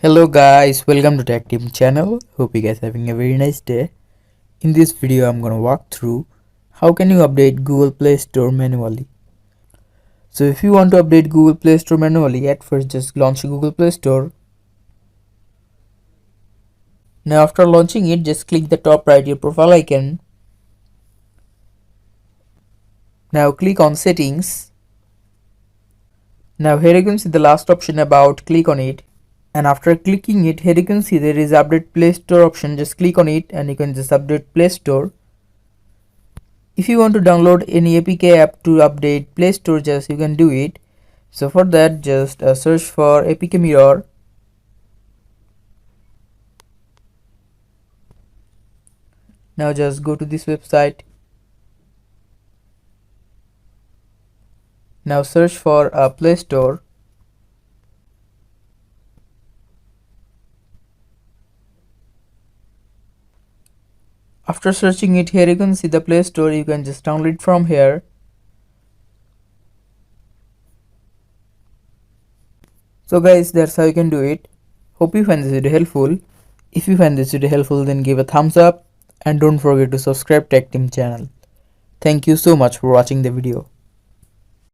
Hello guys, welcome to Tech Team channel. Hope you guys having a very nice day. In this video I'm gonna walk through how can you update Google Play Store manually. So if you want to update Google Play Store manually, at first just launch Google Play Store. Now after launching it, just click the top right your profile icon. Now click on settings. Now here you can see the last option about, click on it. And after clicking it, here you can see there is update Play Store option. Just click on it and you can just update Play Store. If you want to download any APK app to update Play Store, just you can do it. So for that, just search for APK Mirror. Now just go to this website. Now search for a Play Store. After searching it, here you can see the Play Store. You can just download it from here. So guys, that's how you can do it. Hope you find this video helpful. If you find this video helpful, then give a thumbs up and don't forget to subscribe Tech Team channel. Thank you so much for watching the video.